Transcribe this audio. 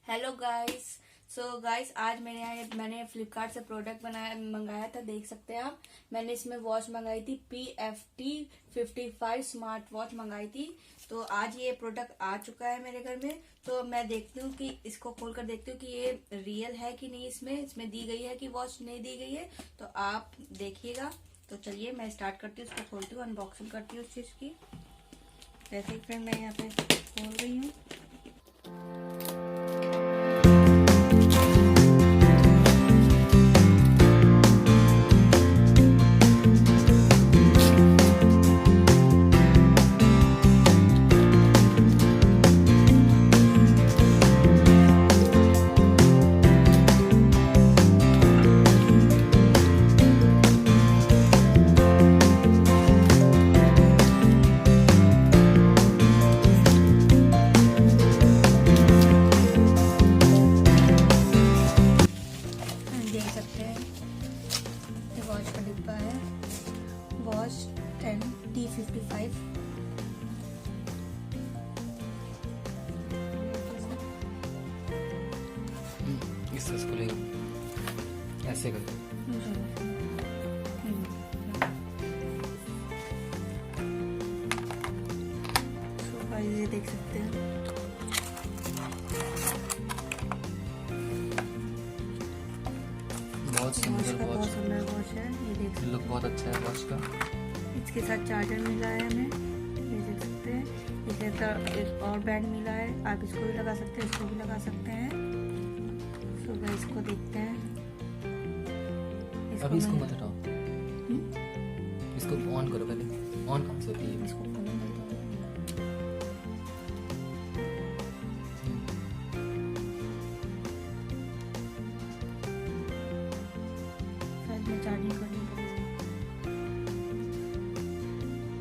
Hello guys. Guys आज मैंने फ्लिपकार्ट से प्रोडक्ट मंगाया था। देख सकते हैं आप। मैंने इसमें वॉच मंगाई थी T55 स्मार्ट वॉच मंगाई थी। तो आज ये प्रोडक्ट आ चुका है मेरे घर में। तो मैं देखती हूँ कि इसको खोलकर देखती हूँ कि ये रियल है कि नहीं। इसमें दी गई है कि वॉच नहीं दी गई है, तो आप देखिएगा। तो चलिए मैं स्टार्ट करती हूँ, इसको खोलती हूँ, अनबॉक्सिंग करती हूँ उस चीज की। जैसे ही फ्रेंड मैं यहाँ पे खोल रही हूँ। देख सकते हैं ये वॉच का डिब्बा है। Watch 10 T55। इसको लेगा ऐसे कर। ये देख सकते हैं। बहुत सुंदर बहुत वॉच, सुंदर वॉच है। ये देख सकते लुक बहुत अच्छा है वॉच का। इसके साथ चार्जर मिला है हमें, ये देख सकते हैं। इसके साथ एक और बैंड मिला है, आप इसको भी लगा सकते हैं, इसको भी लगा सकते हैं। तो गाइस इसको देखते हैं। अभी इसको मत हटाओ, इसको ऑन करो पहले। ऑन कहाँ से होती है? इसको खोलने देता हूँ। शायद मैं चार्जिंग कर